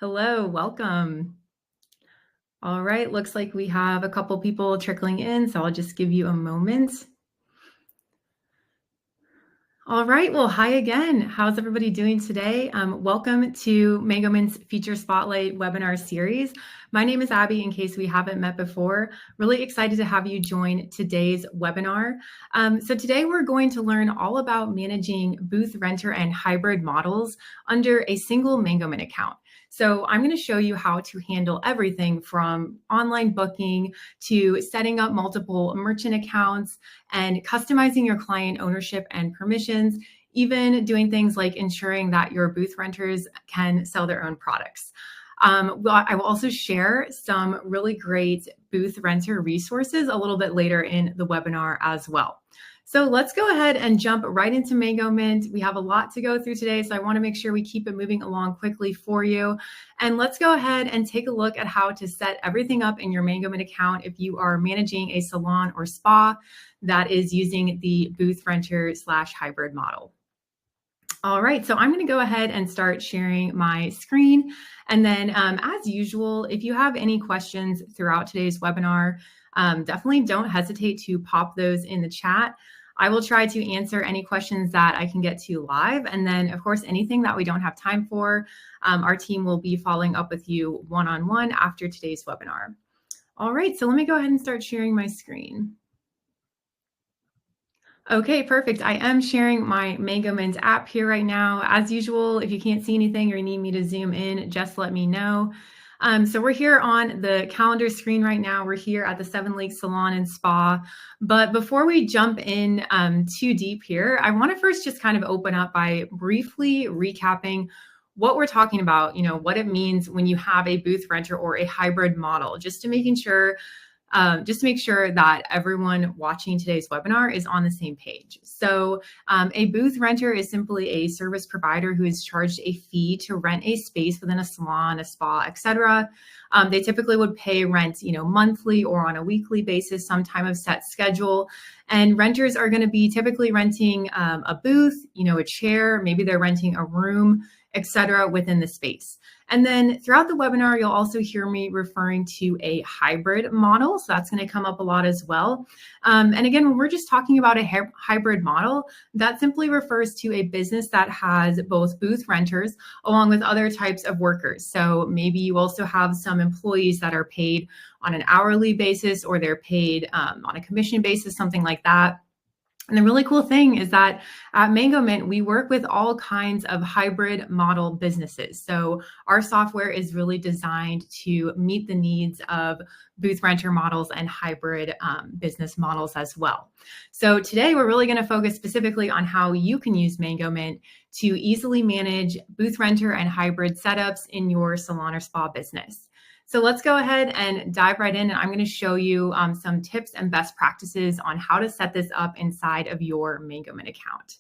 Hello, welcome. All right, looks like we have a couple people trickling in, so I'll just give you a moment. All right, well, hi again. How's everybody doing today? Welcome to Mangomint's Feature Spotlight webinar series. My name is Abby, in case we haven't met before. Really excited to have you join today's webinar. So today we're going to learn all about managing booth renter and hybrid models under a single Mangomint account. So I'm going to show you how to handle everything from online booking to setting up multiple merchant accounts and customizing your client ownership and permissions, even doing things like ensuring that your booth renters can sell their own products. I will also share some really great booth renter resources a little bit later in the webinar as well. So let's go ahead and jump right into Mangomint. We have a lot to go through today, so I want to make sure we keep it moving along quickly for you. And let's go ahead and take a look at how to set everything up in your Mangomint account if you are managing a salon or spa that is using the booth renter / hybrid model. All right, so I'm going to go ahead and start sharing my screen. And then as usual, if you have any questions throughout today's webinar, definitely don't hesitate to pop those in the chat. I will try to answer any questions that I can get to live. And then, of course, anything that we don't have time for, our team will be following up with you one-on-one after today's webinar. All right, so let me go ahead and start sharing my screen. Okay, perfect. I am sharing my Mangomint app here right now. As usual, if you can't see anything or you need me to zoom in, just let me know. So we're here on the calendar screen right now. We're here at the Seven Lakes Salon and Spa. But before we jump in too deep here, I want to first just kind of open up by briefly recapping what we're talking about, what it means when you have a booth renter or a hybrid model, just to make sure that everyone watching today's webinar is on the same page. So a booth renter is simply a service provider who is charged a fee to rent a space within a salon, a spa, etc. They typically would pay rent, monthly or on a weekly basis, some time of set schedule. And renters are going to be typically renting a booth, a chair, maybe they're renting a room, etc. within the space. And then throughout the webinar, you'll also hear me referring to a hybrid model. So that's going to come up a lot as well. And again, when we're just talking about a hybrid model, that simply refers to a business that has both booth renters along with other types of workers. So maybe you also have some employees that are paid on an hourly basis, or they're paid on a commission basis, something like that. And the really cool thing is that at Mangomint, we work with all kinds of hybrid model businesses. So our software is really designed to meet the needs of booth renter models and hybrid business models as well. So today, we're really going to focus specifically on how you can use Mangomint to easily manage booth renter and hybrid setups in your salon or spa business. So let's go ahead and dive right in. And I'm going to show you some tips and best practices on how to set this up inside of your Mangomint account.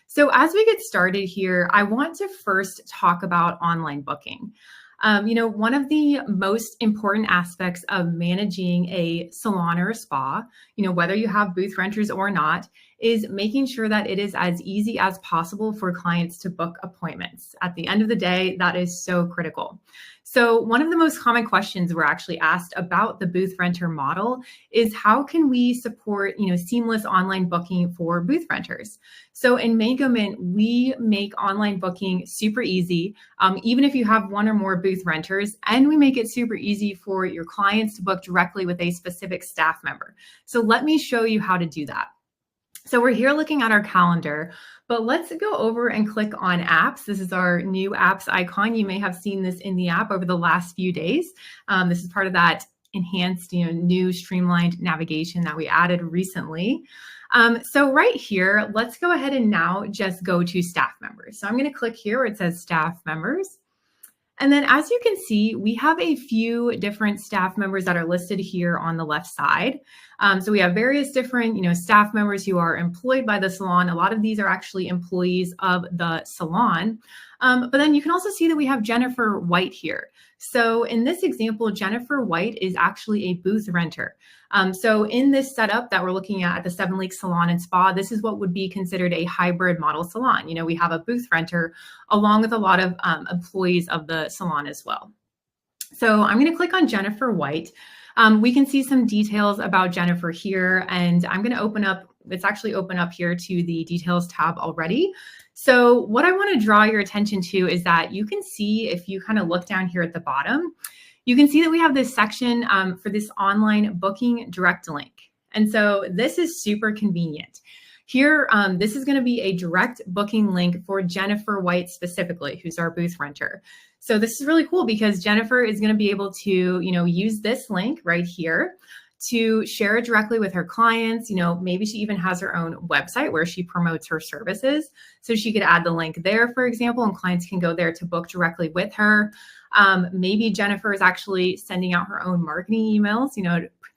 So as we get started here, I want to first talk about online booking. One of the most important aspects of managing a salon or a spa, whether you have booth renters or not, is making sure that it is as easy as possible for clients to book appointments. At the end of the day, that is so critical. So one of the most common questions we're actually asked about the booth renter model is how can we support, seamless online booking for booth renters? So in Mangomint, we make online booking super easy, even if you have one or more booth renters, and we make it super easy for your clients to book directly with a specific staff member. So let me show you how to do that. So we're here looking at our calendar, but let's go over and click on apps. This is our new apps icon. You may have seen this in the app over the last few days. This is part of that enhanced, new streamlined navigation that we added recently. So right here, let's go ahead and now just go to staff members. So I'm going to click here where it says staff members. And then as you can see, we have a few different staff members that are listed here on the left side. So we have various different, staff members who are employed by the salon. A lot of these are actually employees of the salon. But then you can also see that we have Jennifer White here. So in this example, Jennifer White is actually a booth renter. So in this setup that we're looking at the Seven Lakes Salon and Spa, this is what would be considered a hybrid model salon. You know, we have a booth renter along with a lot of employees of the salon as well. So I'm going to click on Jennifer White. We can see some details about Jennifer here, and I'm going to open up, it's actually open up here to the details tab already. So what I want to draw your attention to is that you can see, if you kind of look down here at the bottom, you can see that we have this section for this online booking direct link. And so this is super convenient. Here, this is going to be a direct booking link for Jennifer White specifically, who's our booth renter. So this is really cool because Jennifer is going to be able to, use this link right here to share it directly with her clients. Maybe she even has her own website where she promotes her services. So she could add the link there, for example, and clients can go there to book directly with her. Maybe Jennifer is actually sending out her own marketing emails,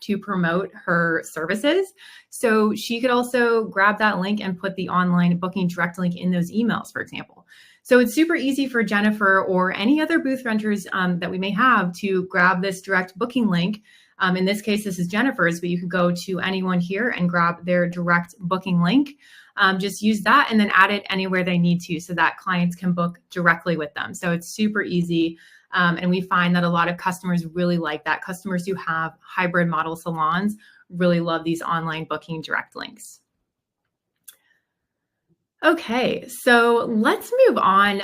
to promote her services. So she could also grab that link and put the online booking direct link in those emails, for example. So it's super easy for Jennifer or any other booth renters that we may have to grab this direct booking link. In this case, this is Jennifer's, but you could go to anyone here and grab their direct booking link. Just use that and then add it anywhere they need to so that clients can book directly with them. So it's super easy. And we find that a lot of customers really like that. Customers who have hybrid model salons really love these online booking direct links. Okay, so let's move on.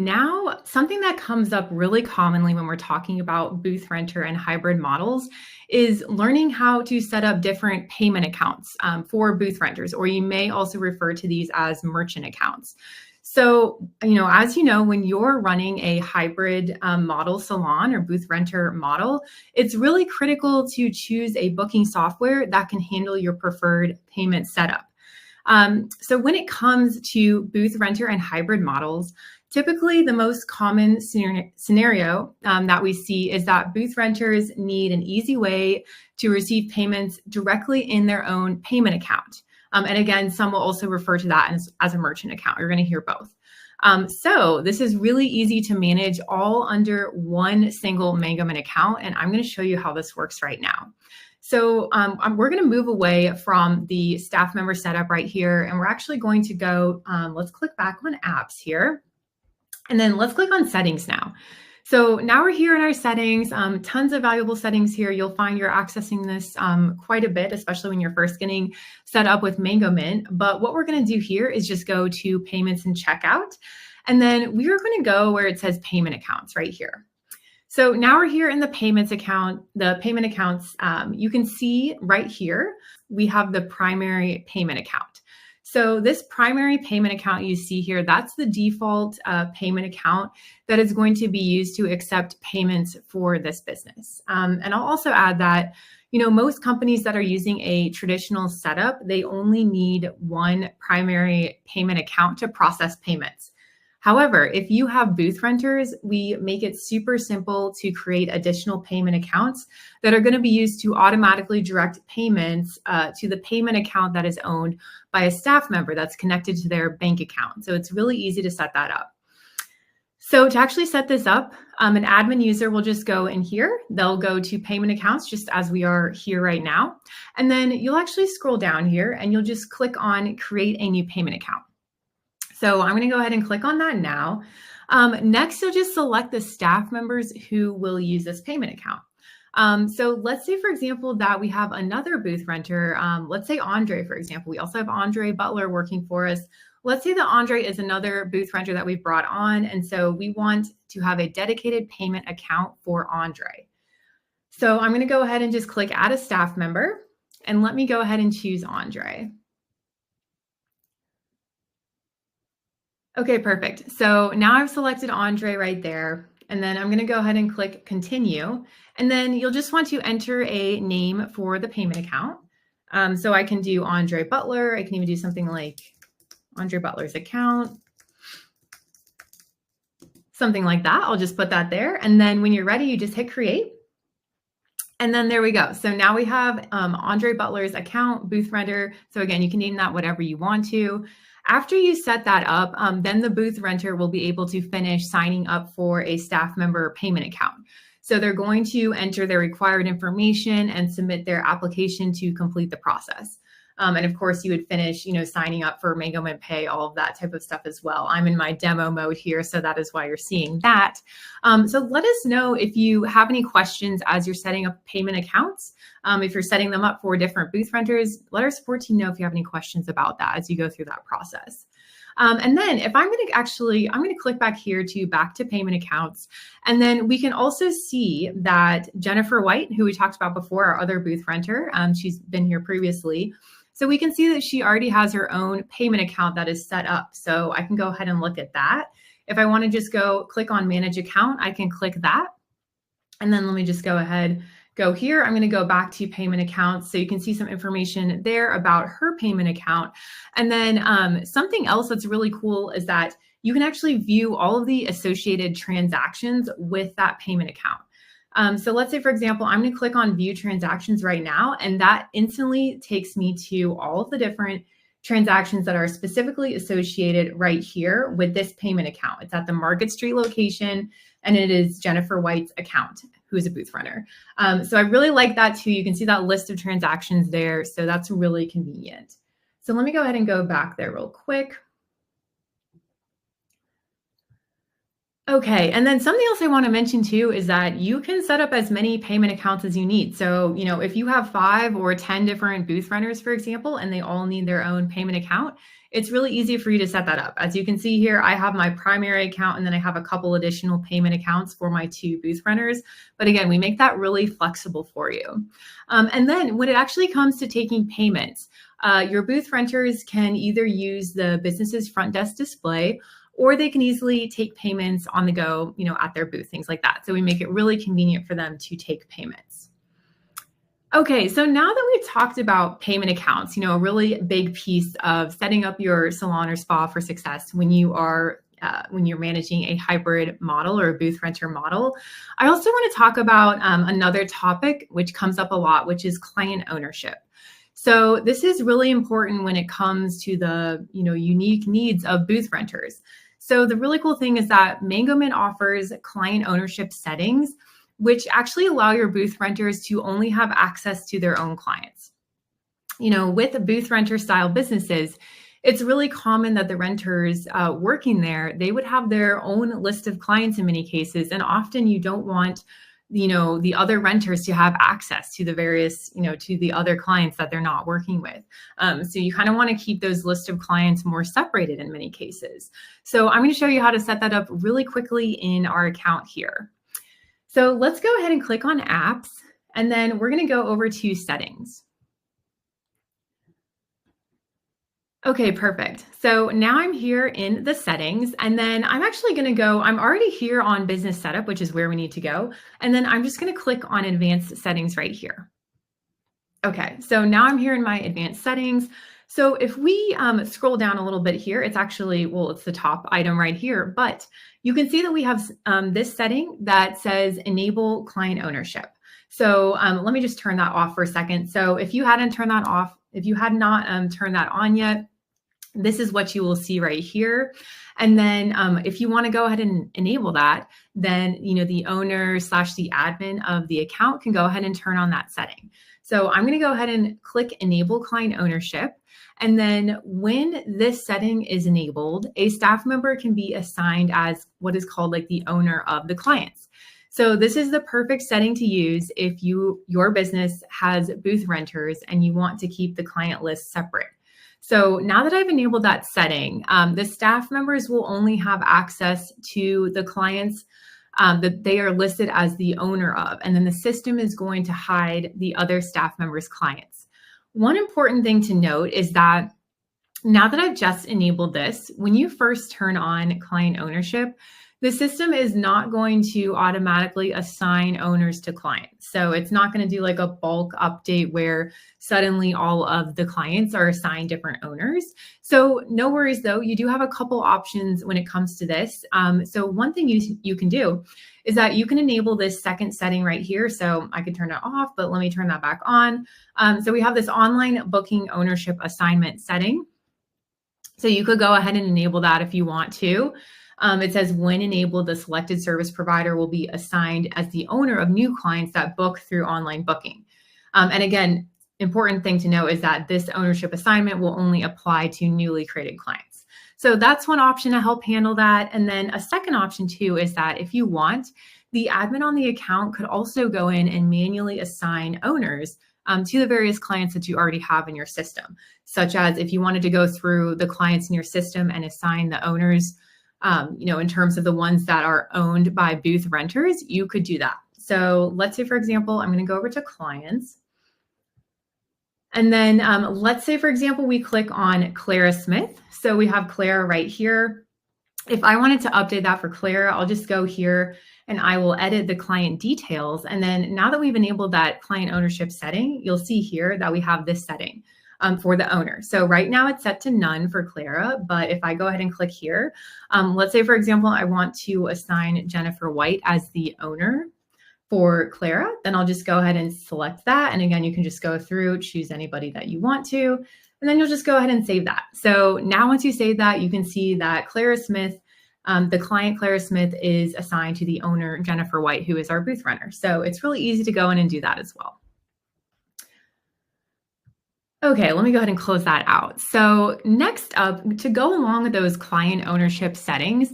Now, something that comes up really commonly when we're talking about booth renter and hybrid models is learning how to set up different payment accounts for booth renters, or you may also refer to these as merchant accounts. So, as you know, when you're running a hybrid model salon or booth renter model, it's really critical to choose a booking software that can handle your preferred payment setup. So when it comes to booth renter and hybrid models, typically the most common scenario that we see is that booth renters need an easy way to receive payments directly in their own payment account. And again, some will also refer to that as a merchant account. You're going to hear both. So this is really easy to manage all under one single Mangomint account. And I'm going to show you how this works right now. So we're going to move away from the staff member setup right here. And we're actually going to go, let's click back on apps here. And then let's click on settings now. So now we're here in our settings, tons of valuable settings here. You'll find you're accessing this quite a bit, especially when you're first getting set up with Mangomint. But what we're going to do here is just go to payments and checkout. And then we are going to go where it says payment accounts right here. So now we're here in the payments account, the payment accounts. You can see right here, we have the primary payment account. So this primary payment account you see here, that's the default payment account that is going to be used to accept payments for this business. And I'll also add that, most companies that are using a traditional setup, they only need one primary payment account to process payments. However, if you have booth renters, we make it super simple to create additional payment accounts that are going to be used to automatically direct payments to the payment account that is owned by a staff member that's connected to their bank account. So it's really easy to set that up. So to actually set this up, an admin user will just go in here. They'll go to payment accounts just as we are here right now. And then you'll actually scroll down here and you'll just click on create a new payment account. So I'm going to go ahead and click on that now. Next, you'll just select the staff members who will use this payment account. So let's say, for example, that we have another booth renter. Let's say Andre, for example. We also have Andre Butler working for us. Let's say that Andre is another booth renter that we've brought on. And so we want to have a dedicated payment account for Andre. So I'm going to go ahead and just click add a staff member. And let me go ahead and choose Andre. Okay, perfect. So now I've selected Andre right there, and then I'm going to go ahead and click continue. And then you'll just want to enter a name for the payment account. So I can do Andre Butler. I can even do something like Andre Butler's account, something like that. I'll just put that there. And then when you're ready, you just hit create. And then there we go. So now we have Andre Butler's account, booth renter. So again, you can name that whatever you want to. After you set that up, then the booth renter will be able to finish signing up for a staff member payment account. So they're going to enter their required information and submit their application to complete the process. And of course, you would finish, signing up for Mangomint Pay, all of that type of stuff as well. I'm in my demo mode here, so that is why you're seeing that. So let us know if you have any questions as you're setting up payment accounts. If you're setting them up for different booth renters, let our support team know if you have any questions about that as you go through that process. And then if I'm going to click back here to back to payment accounts. And then we can also see that Jennifer White, who we talked about before, our other booth renter, she's been here previously. So we can see that she already has her own payment account that is set up. So I can go ahead and look at that. If I want to just click on manage account, I can click that. And then let me just go ahead, go here. I'm going to go back to payment accounts. So you can see some information there about her payment account. And then something else that's really cool is that you can actually view all of the associated transactions with that payment account. So let's say, for example, I'm going to click on view transactions right now, and that instantly takes me to all of the different transactions that are specifically associated right here with this payment account. It's at the Market Street location, and it is Jennifer White's account, who is a booth runner. So I really like that too. You can see that list of transactions there. So that's really convenient. So let me go ahead and go back there real quick. Okay, and then something else I want to mention too is that you can set up as many payment accounts as you need. So, if you have 5 or 10 different booth runners, for example, and they all need their own payment account, it's really easy for you to set that up. As you can see here, I have my primary account, and then I have a couple additional payment accounts for my 2 booth runners. But again, we make that really flexible for you. And then when it actually comes to taking payments, your booth renters can either use the business's front desk display, or they can easily take payments on the go, at their booth, things like that. So we make it really convenient for them to take payments. Okay, so now that we've talked about payment accounts, a really big piece of setting up your salon or spa for success when you're managing a hybrid model or a booth renter model, I also want to talk about another topic which comes up a lot, which is client ownership. So this is really important when it comes to the unique needs of booth renters. So the really cool thing is that Mangomint offers client ownership settings, which actually allow your booth renters to only have access to their own clients. With booth renter style businesses, it's really common that the renters working there, they would have their own list of clients in many cases. And often you don't want the other renters to have access to the various, to the other clients that they're not working with. So you kind of want to keep those list of clients more separated in many cases. So I'm going to show you how to set that up really quickly in our account here. So let's go ahead and click on apps, and then we're going to go over to settings. Okay, perfect. So now I'm here in the settings, and then I'm actually going to I'm already here on business setup, which is where we need to go. And then I'm just going to click on advanced settings right here. Okay, so now I'm here in my advanced settings. So if we scroll down a little bit here, it's actually, it's the top item right here, but you can see that we have this setting that says enable client ownership. So let me just turn that off for a second. So if you hadn't turned that off, if you had not turned that on yet, this is what you will see right here. And then if you want to go ahead and enable that, then the owner / the admin of the account can go ahead and turn on that setting. So I'm going to go ahead and click enable client ownership. And then when this setting is enabled, a staff member can be assigned as what is called the owner of the clients. So this is the perfect setting to use if your business has booth renters and you want to keep the client list separate. So now that I've enabled that setting, the staff members will only have access to the clients that they are listed as the owner of, and then the system is going to hide the other staff members' clients. One important thing to note is that now that I've just enabled this, when you first turn on client ownership, the system is not going to automatically assign owners to clients. So it's not going to do a bulk update where suddenly all of the clients are assigned different owners. So no worries though, you do have a couple options when it comes to this. So one thing you can do is that you can enable this second setting right here. So I could turn it off, but let me turn that back on. So we have this online booking ownership assignment setting. So you could go ahead and enable that if you want to. It says when enabled, the selected service provider will be assigned as the owner of new clients that book through online booking. And again, important thing to know is that this ownership assignment will only apply to newly created clients. So that's one option to help handle that. And then a second option too is that if you want, the admin on the account could also go in and manually assign owners to the various clients that you already have in your system, such as if you wanted to go through the clients in your system and assign the owners, in terms of the ones that are owned by booth renters, you could do that. So let's say, for example, I'm going to go over to clients. And then let's say, for example, we click on Clara Smith. So we have Clara right here. If I wanted to update that for Clara, I'll just go here and I will edit the client details. And then now that we've enabled that client ownership setting, you'll see here that we have this setting for the owner. So right now it's set to none for Clara, but if I go ahead and click here, let's say, for example, I want to assign Jennifer White as the owner for Clara, then I'll just go ahead and select that. And again, you can just go through, choose anybody that you want to, and then you'll just go ahead and save that. So now once you save that, you can see that Clara Smith, the client Clara Smith is assigned to the owner, Jennifer White, who is our booth renter. So it's really easy to go in and do that as well. Okay, let me go ahead and close that out. So next up, to go along with those client ownership settings,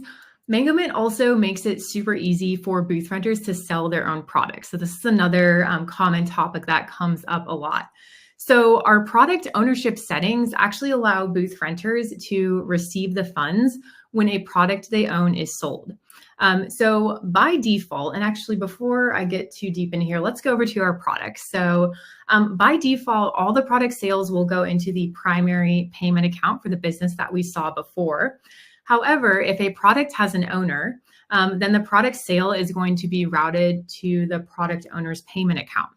Mangomint also makes it super easy for booth renters to sell their own products. So this is another common topic that comes up a lot. So our product ownership settings actually allow booth renters to receive the funds when a product they own is sold. So by default, and actually before I get too deep in here, let's go over to our products. So by default, all the product sales will go into the primary payment account for the business that we saw before. However, if a product has an owner, then the product sale is going to be routed to the product owner's payment account.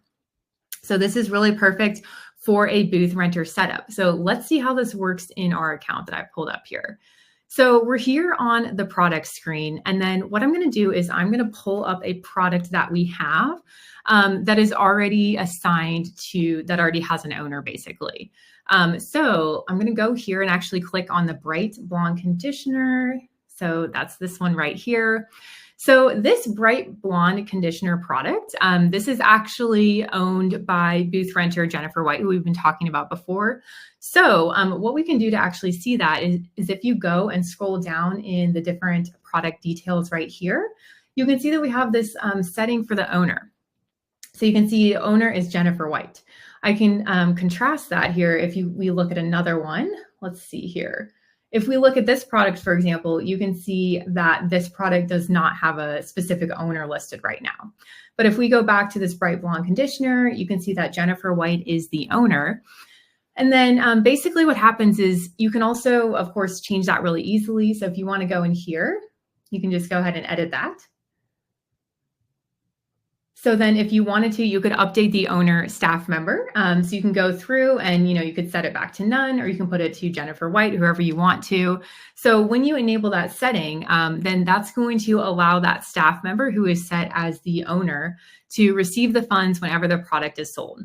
So this is really perfect for a booth renter setup. So let's see how this works in our account that I pulled up here. So we're here on the product screen. And then what I'm going to do is I'm going to pull up a product that we have that is already assigned to, that already has an owner basically. So I'm going to go here and actually click on the Bright Blonde Conditioner. So that's this one right here. So this Bright Blonde Conditioner product, this is actually owned by booth renter Jennifer White, who we've been talking about before. So what we can do to actually see that is if you go and scroll down in the different product details right here, you can see that we have this setting for the owner. So you can see owner is Jennifer White. I can contrast that here if we look at another one. Let's see here. If we look at this product, for example, you can see that this product does not have a specific owner listed right now. But if we go back to this Bright Blonde Conditioner, you can see that Jennifer White is the owner. And then basically what happens is you can also, of course, change that really easily. So if you want to go in here, you can just go ahead and edit that. So then if you wanted to, you could update the owner staff member. So you can go through and, you could set it back to none, or you can put it to Jennifer White, whoever you want to. So when you enable that setting, then that's going to allow that staff member who is set as the owner to receive the funds whenever the product is sold.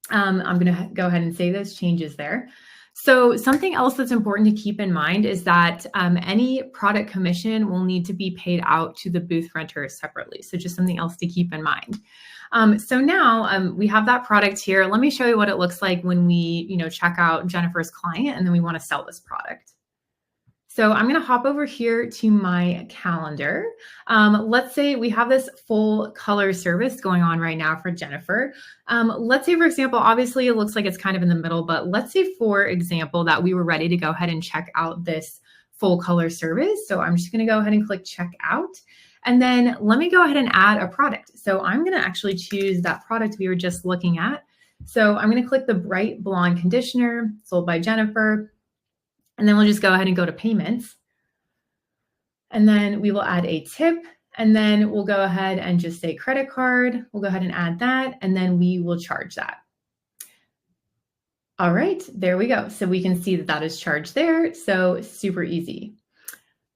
I'm going to go ahead and save those changes there. So something else that's important to keep in mind is that any product commission will need to be paid out to the booth renter separately. So just something else to keep in mind. So now we have that product here. Let me show you what it looks like when we, check out Jennifer's client and then we want to sell this product. So I'm going to hop over here to my calendar. Let's say we have this full color service going on right now for Jennifer. Let's say, for example, obviously it looks like it's kind of in the middle, but let's say, for example, that we were ready to go ahead and check out this full color service. So I'm just going to go ahead and click check out. And then let me go ahead and add a product. So I'm going to actually choose that product we were just looking at. So I'm going to click the Bright Blonde Conditioner sold by Jennifer. And then we'll just go ahead and go to payments. And then we will add a tip. And then we'll go ahead and just say credit card. We'll go ahead and add that. And then we will charge that. All right, there we go. So we can see that that is charged there. So super easy.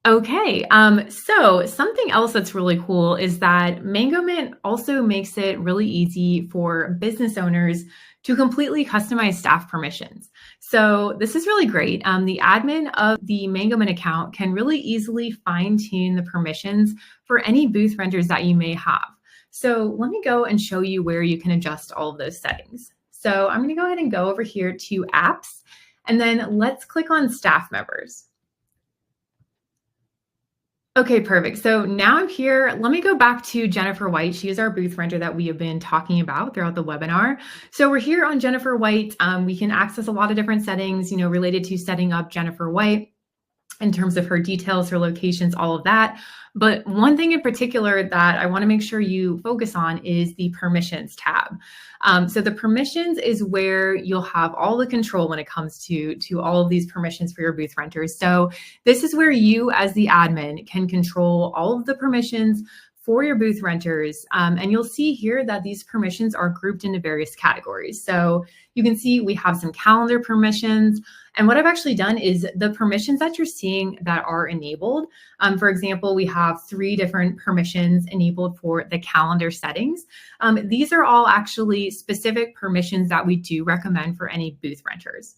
Okay, so something else that's really cool is that Mangomint also makes it really easy for business owners to completely customize staff permissions. So this is really great. The admin of the Mangomint account can really easily fine tune the permissions for any booth renters that you may have. So let me go and show you where you can adjust all of those settings. So I'm going to go ahead and go over here to apps, and then let's click on staff members. Okay, perfect. So now I'm here. Let me go back to Jennifer White. She is our booth renter that we have been talking about throughout the webinar. So we're here on Jennifer White. We can access a lot of different settings, related to setting up Jennifer White in terms of her details, her locations, all of that. But one thing in particular that I want to make sure you focus on is the permissions tab. So the permissions is where you'll have all the control when it comes to all of these permissions for your booth renters. So this is where you as the admin can control all of the permissions for your booth renters. And you'll see here that these permissions are grouped into various categories. So you can see we have some calendar permissions. And what I've actually done is the permissions that you're seeing that are enabled. For example, we have 3 different permissions enabled for the calendar settings. These are all actually specific permissions that we do recommend for any booth renters.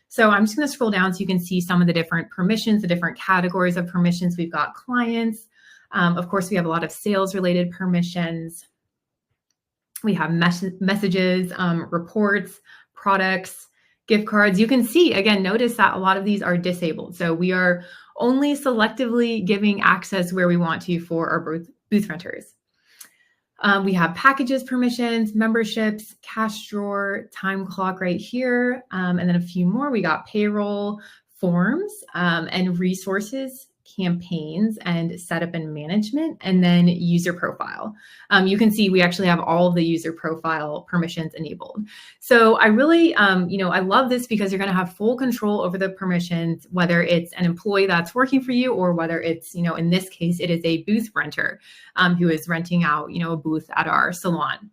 So I'm just going to scroll down so you can see some of the different permissions, the different categories of permissions. We've got clients. Of course, we have a lot of sales related permissions. We have messages, reports, products, gift cards. You can see, again, notice that a lot of these are disabled. So we are only selectively giving access where we want to for our booth renters. We have packages permissions, memberships, cash drawer, time clock right here. And then a few more. We got payroll, forms, and resources, campaigns, and setup and management, and then user profile. You can see we actually have all of the user profile permissions enabled. So I really, I love this because you're going to have full control over the permissions, whether it's an employee that's working for you or whether it's, in this case, it is a booth renter who is renting out, a booth at our salon.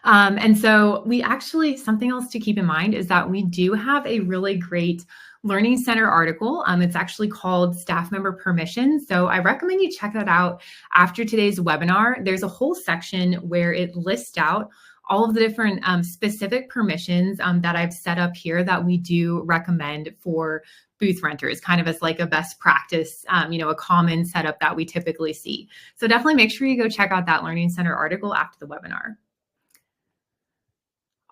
And so we actually, something else to keep in mind is that we do have a really great Learning Center article. It's actually called Staff Member Permissions. So I recommend you check that out after today's webinar. There's a whole section where it lists out all of the different specific permissions that I've set up here that we do recommend for booth renters, kind of as like a best practice, a common setup that we typically see. So definitely make sure you go check out that Learning Center article after the webinar.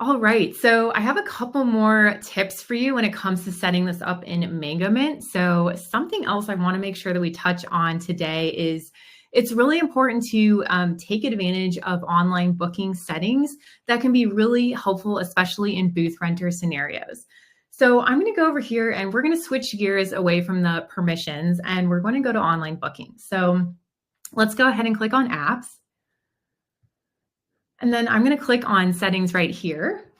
All right, so I have a couple more tips for you when it comes to setting this up in Mangomint. So something else I want to make sure that we touch on today is it's really important to take advantage of online booking settings that can be really helpful, especially in booth renter scenarios. So I'm going to go over here and we're going to switch gears away from the permissions and we're going to go to online booking. So let's go ahead and click on apps. And then I'm going to click on settings right here.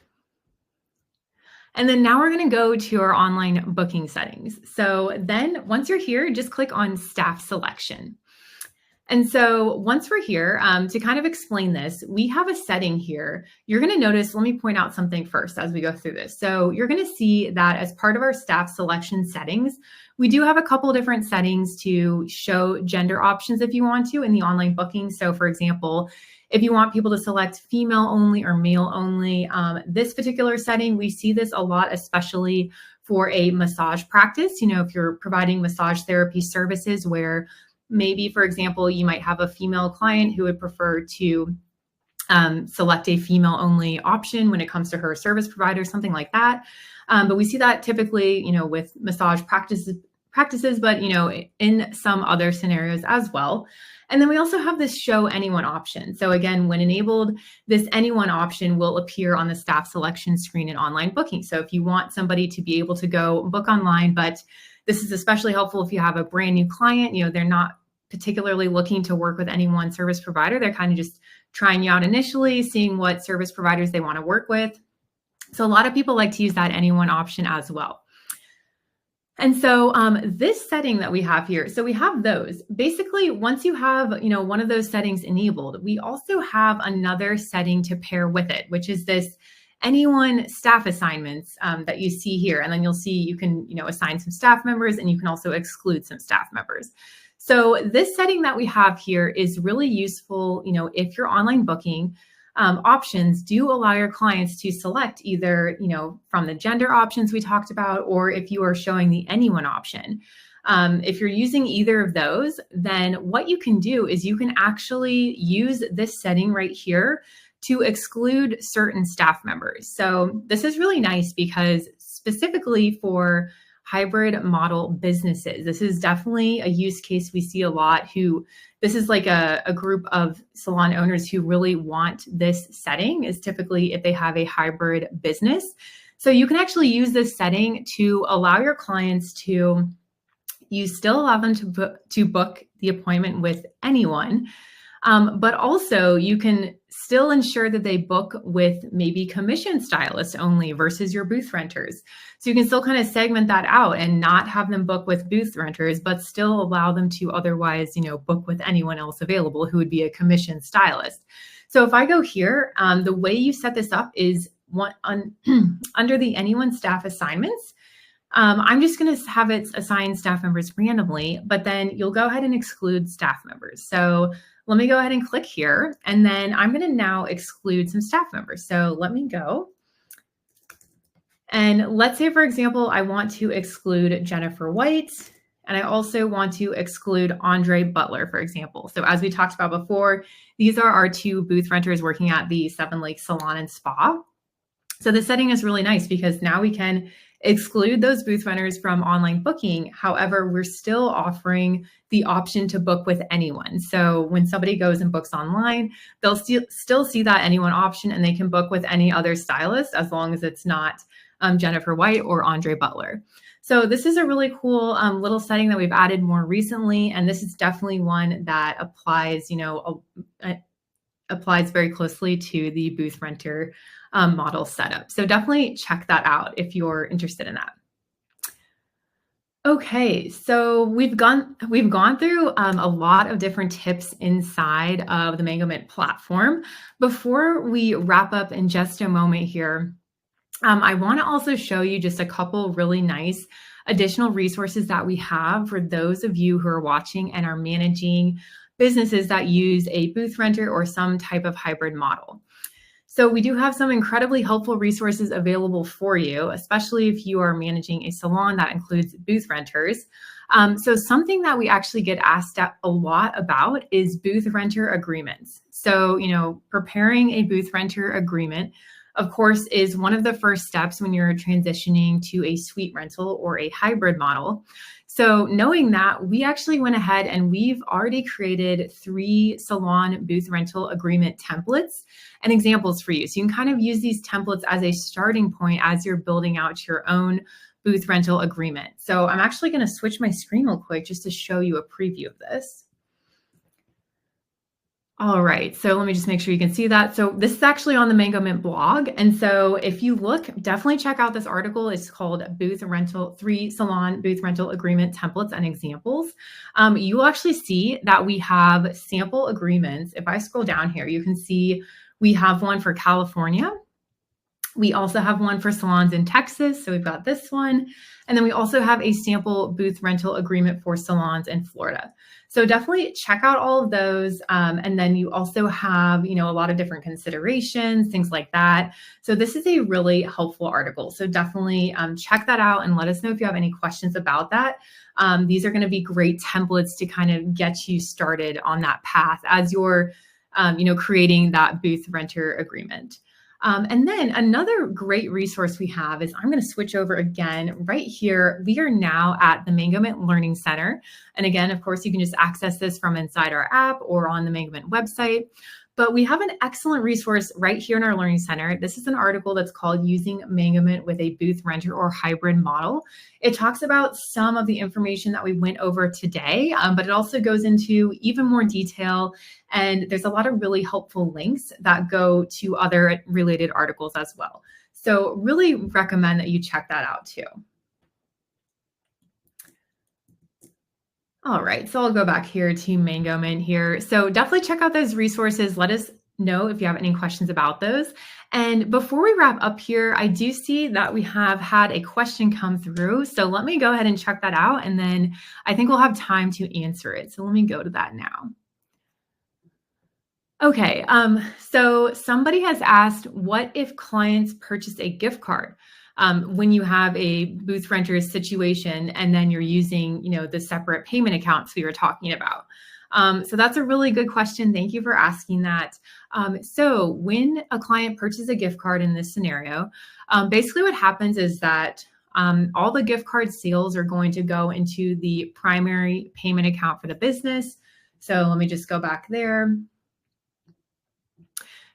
And then now we're going to go to our online booking settings. So then once you're here, just click on staff selection. And so once we're here, to kind of explain this, we have a setting here. You're going to notice, let me point out something first as we go through this. So you're going to see that as part of our staff selection settings, we do have a couple different settings to show gender options if you want to in the online booking. So for example, if you want people to select female only or male only, this particular setting, we see this a lot, especially for a massage practice. If you're providing massage therapy services where maybe, for example, you might have a female client who would prefer to select a female only option when it comes to her service provider, something like that. But we see that typically, with massage practices, but, in some other scenarios as well. And then we also have this show anyone option. So again, when enabled, this anyone option will appear on the staff selection screen in online booking. So if you want somebody to be able to go book online, but this is especially helpful if you have a brand new client, they're not particularly looking to work with any one service provider. They're kind of just trying you out initially, seeing what service providers they want to work with. So a lot of people like to use that anyone option as well. And so this setting that we have here, so we have those. Basically, once you have, one of those settings enabled, we also have another setting to pair with it, which is this anyone staff assignments that you see here. And then you'll see you can, assign some staff members and you can also exclude some staff members. So this setting that we have here is really useful, if you're online booking. options do allow your clients to select either, from the gender options we talked about, or if you are showing the anyone option. If you're using either of those, then what you can do is you can actually use this setting right here to exclude certain staff members. So this is really nice because specifically for hybrid model businesses, this is definitely a use case we see a lot. This is like a group of salon owners who really want this setting, is typically if they have a hybrid business. So you can actually use this setting to allow your clients to, you still allow them to book the appointment with anyone, but also you can still ensure that they book with maybe commission stylists only versus your booth renters. So you can still kind of segment that out and not have them book with booth renters, but still allow them to otherwise, book with anyone else available who would be a commission stylist. So if I go here, the way you set this up is under the anyone staff assignments. I'm just going to have it assign staff members randomly, but then you'll go ahead and exclude staff members. So let me go ahead and click here, and then I'm going to now exclude some staff members. So let me go. And let's say, for example, I want to exclude Jennifer White, and I also want to exclude Andre Butler, for example. So as we talked about before, these are our two booth renters working at the Seven Lakes Salon and Spa. So the setting is really nice because now we can exclude those booth renters from online booking. However, we're still offering the option to book with anyone. So when somebody goes and books online, they'll still see that anyone option, and they can book with any other stylist as long as it's not Jennifer White or Andre Butler. So this is a really cool little setting that we've added more recently, and this is definitely one that applies, applies very closely to the booth renter model setup. So definitely check that out if you're interested in that. Okay, so we've gone through a lot of different tips inside of the Mangomint platform. Before we wrap up in just a moment here, I want to also show you just a couple really nice additional resources that we have for those of you who are watching and are managing businesses that use a booth renter or some type of hybrid model. So we do have some incredibly helpful resources available for you, especially if you are managing a salon that includes booth renters. So something that we actually get asked a lot about is booth renter agreements. So, preparing a booth renter agreement, of course, is one of the first steps when you're transitioning to a suite rental or a hybrid model. So knowing that, we actually went ahead and we've already created 3 salon booth rental agreement templates and examples for you. So you can kind of use these templates as a starting point as you're building out your own booth rental agreement. So I'm actually going to switch my screen real quick just to show you a preview of this. All right, so let me just make sure you can see that. So this is actually on the Mangomint blog. And so if you look, definitely check out this article. It's called 3 Salon Booth Rental Agreement Templates and Examples. You will actually see that we have sample agreements. If I scroll down here, you can see we have one for California. We also have one for salons in Texas. So we've got this one. And then we also have a sample booth rental agreement for salons in Florida. So definitely check out all of those. And then you also have, a lot of different considerations, things like that. So this is a really helpful article. So definitely check that out and let us know if you have any questions about that. These are going to be great templates to kind of get you started on that path as you're, creating that booth renter agreement. And then another great resource we have is, I'm going to switch over again right here. We are now at the Mangomint Learning Center. And again, of course, you can just access this from inside our app or on the Mangomint website. But we have an excellent resource right here in our Learning Center. This is an article that's called Using Mangomint with a Booth Renter or Hybrid Model. It talks about some of the information that we went over today, but it also goes into even more detail. And there's a lot of really helpful links that go to other related articles as well. So really recommend that you check that out too. All right, so I'll go back here to Mangomint here. So definitely check out those resources. Let us know if you have any questions about those. And before we wrap up here, I do see that we have had a question come through. So let me go ahead and check that out. And then I think we'll have time to answer it. So let me go to that now. Okay, so somebody has asked, what if clients purchase a gift card when you have a booth renter situation and then you're using, the separate payment accounts we were talking about? So that's a really good question. Thank you for asking that. So when a client purchases a gift card in this scenario, basically what happens is that all the gift card sales are going to go into the primary payment account for the business. So let me just go back there.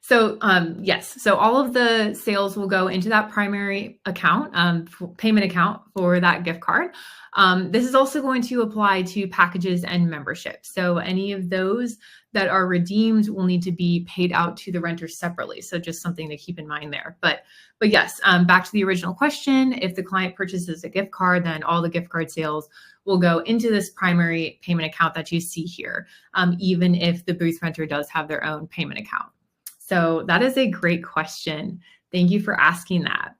So yes, so all of the sales will go into that primary account, payment account for that gift card. This is also going to apply to packages and memberships. So any of those that are redeemed will need to be paid out to the renter separately. So just something to keep in mind there. But yes, back to the original question, if the client purchases a gift card, then all the gift card sales will go into this primary payment account that you see here, even if the booth renter does have their own payment account. So that is a great question. Thank you for asking that.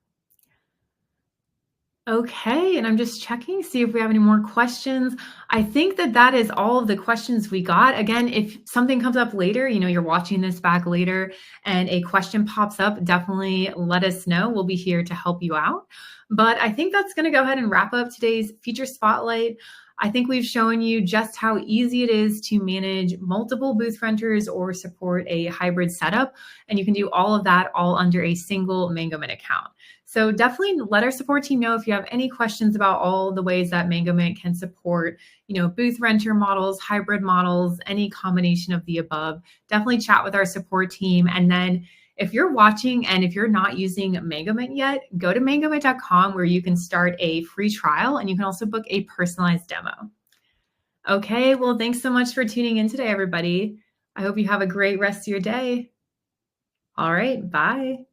Okay, and I'm just checking, see if we have any more questions. I think that that is all of the questions we got. Again, if something comes up later, you're watching this back later and a question pops up, definitely let us know. We'll be here to help you out. But I think that's going to go ahead and wrap up today's feature spotlight. I think we've shown you just how easy it is to manage multiple booth renters or support a hybrid setup. And you can do all of that all under a single Mangomint account. So definitely let our support team know if you have any questions about all the ways that Mangomint can support, booth renter models, hybrid models, any combination of the above. Definitely chat with our support team. And then if you're watching and if you're not using Mangomint yet, go to mangomint.com where you can start a free trial and you can also book a personalized demo. Okay, well, thanks so much for tuning in today, everybody. I hope you have a great rest of your day. All right, bye.